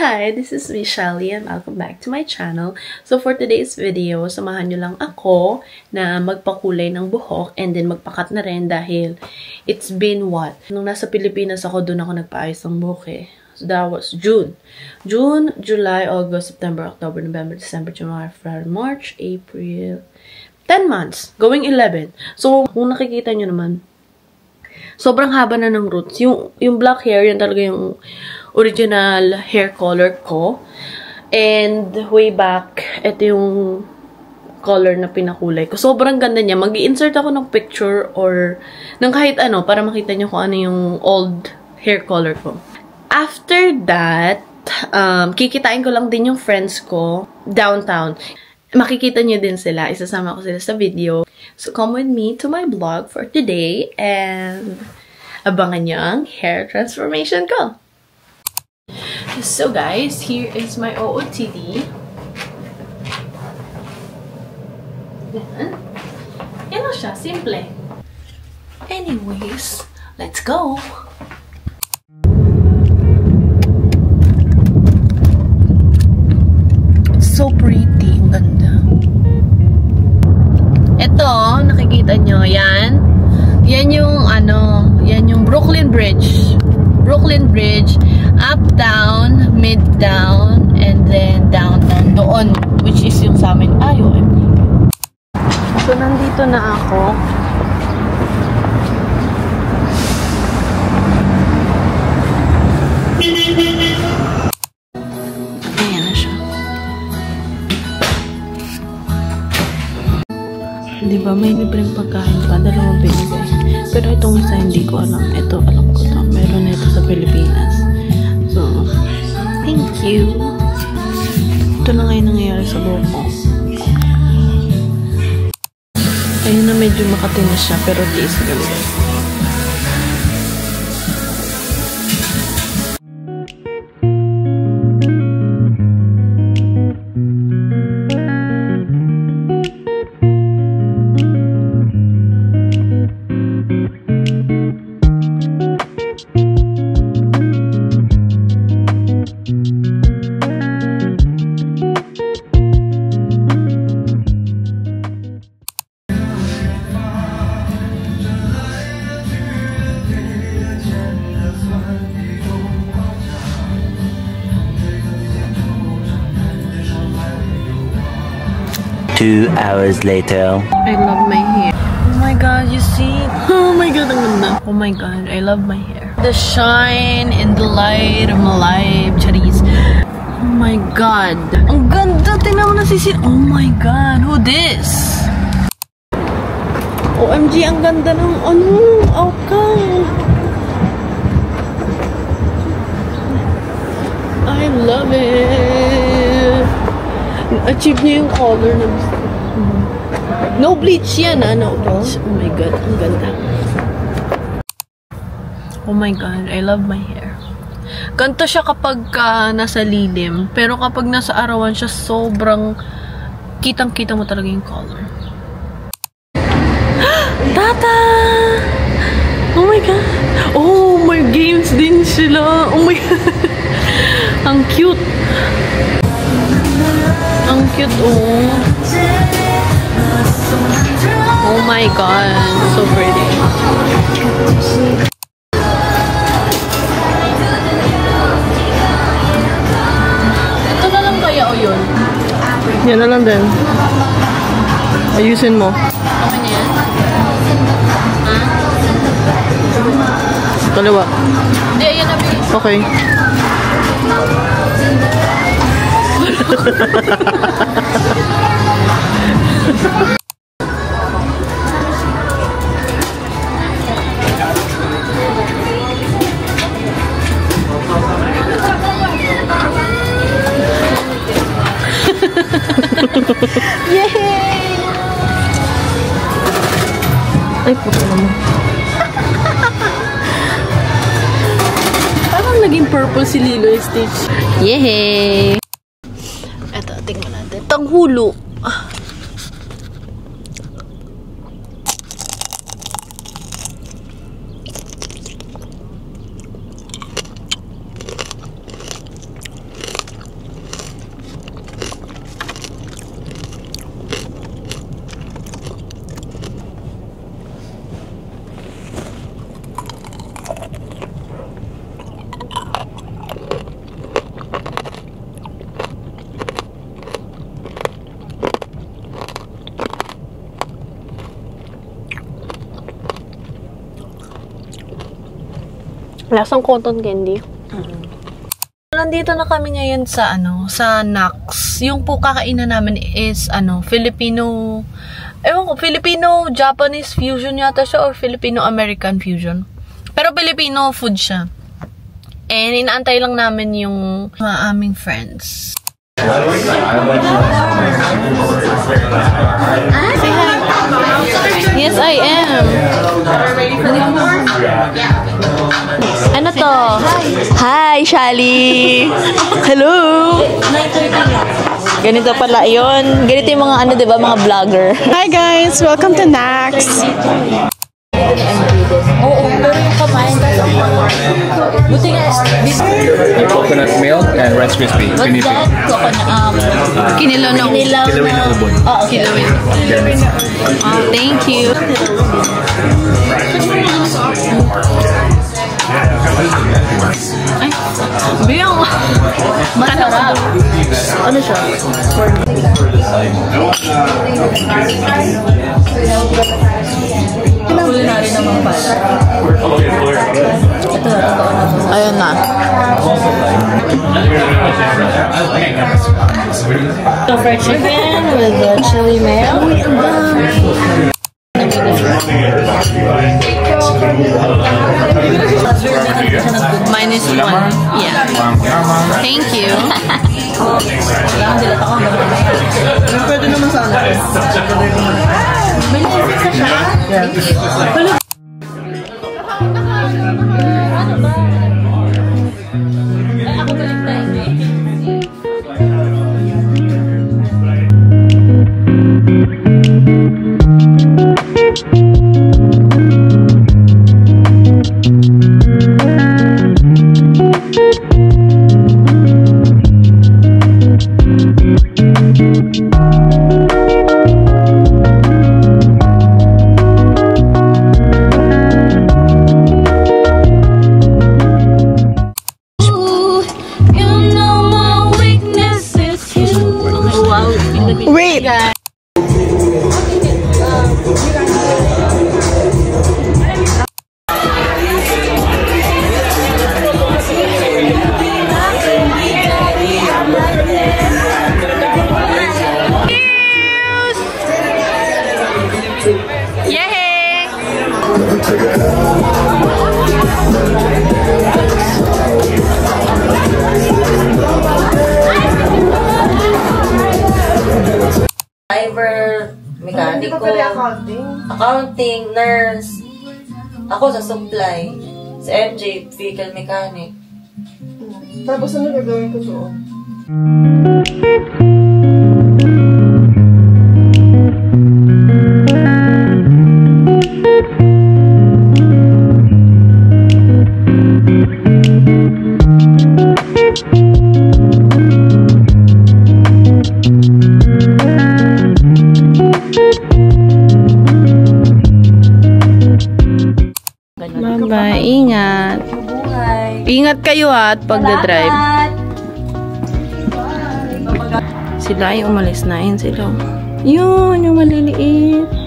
Hi, this is Michelle and welcome back to my channel. So for today's video, samahan nyo lang ako na magpakulay ng buhok and then magpakat na rin dahil it's been what? Nung nasa Pilipinas ako, doon ako nagpaayos ng buhok eh. So that was June, July, August, September, October, November, December, January, February, March, April. 10 months, going 11. So kung nakikita nyo naman, sobrang haba na ng roots. Yung black hair, yun talaga yung original hair color ko. And way back, ito yung color na pinakulay ko. Sobrang ganda niya. Mag-i-insert ako ng picture or ng kahit ano para makita niyo kung ano yung old hair color ko. After that, kikitain ko lang din yung friends ko downtown. Makikita niyo din sila. Isasama ko sila sa video. So come with me to my vlog for today and abangan niyo ang hair transformation ko. So guys, here is my OOTD. Yan na siya, simple. Anyways, let's go! It's so pretty, ang ganda. Ito, nakikita nyo, yan. Yan yung ano, yan yung Brooklyn Bridge. Brooklyn Bridge, up, down, mid, down, and then downtown doon, which is yung sa amin. OMG. So, nandito na ako. Ayan na siya. Diba, may libreng pagkain pa. Dalawang binigay. Pero itong isa hindi ko alam. Ito, alam ko to. Meron ito sa Pilipinas. So, thank you. Ito na ngayon nangyayari sa buhok ko. Ayun na medyo makatinis siya. Pero tiis gawin. Two hours later. I love my hair. Oh my god, you see? Oh my god, ang ganda. Oh my god, I love my hair. The shine and the light of my life. Charis. Oh my god. Ang ganda. Tingnan mo na sisin. Oh my god, who this? OMG, ang ganda ng ano, outcome. I love it. Achieve niya yung color na gusto. No bleach yan, no bleach. Oh my god, ang ganda. Oh my god, I love my hair. Ganto siya kapag nasa lilim, pero kapag nasa arawan siya, sobrang kitang-kita mo talaga yung color. Tata! Oh my god! Oh, may games din sila! Oh my god! Ang cute! Ang cute, oh. Oh my god. So pretty. Ito na lang kaya o yun? Yan na lang din. Ayusin mo. Okay na yan? Ha? Kaliwa. Hindi, ayan na bigay. Okay. Yay! Ay, puto naman. Parang naging purple si Lilo yung Stitch. Yay! Eto, tingnan natin. Tanghulo. Lasang cotton candy. Nandito na kami ngayon sa sa Nax. Yung po kakainan namin is Filipino, ewan ko, Filipino-Japanese fusion yata siya or Filipino-American fusion. Pero Filipino food siya. And inaantay lang namin yung mga aming friends. Yes, I am. Ano to? Hi, Shali. Hello. Ganito pala yun. Ganito yung mga diba, mga vlogger. Hi guys! Welcome to Nax! Oo, pero yung kamain buti nga, Coconut milk and Rice Krispies. what's that? Kinilaw na ubod. Oo, kilawin. Thank you. Ay, biyang masarap. Ano siya? Culinary naman pala. Ito, totoo na to. Ayun na. So, fried chicken with the chili mayo. Minus one. Yeah. Thank you. Pwede naman sana. May nasa siya? Yeah. Wait! Driver, mekaniko, accounting, nurse. Ako sa supply. Si MJ, vehicle mechanic. Tapos ano gagawin ko doon? Bye-bye. Ingat. Ingat kayo at pagdadrive. Sila ay umalis na. Yun sila. Yun, yung maliliit.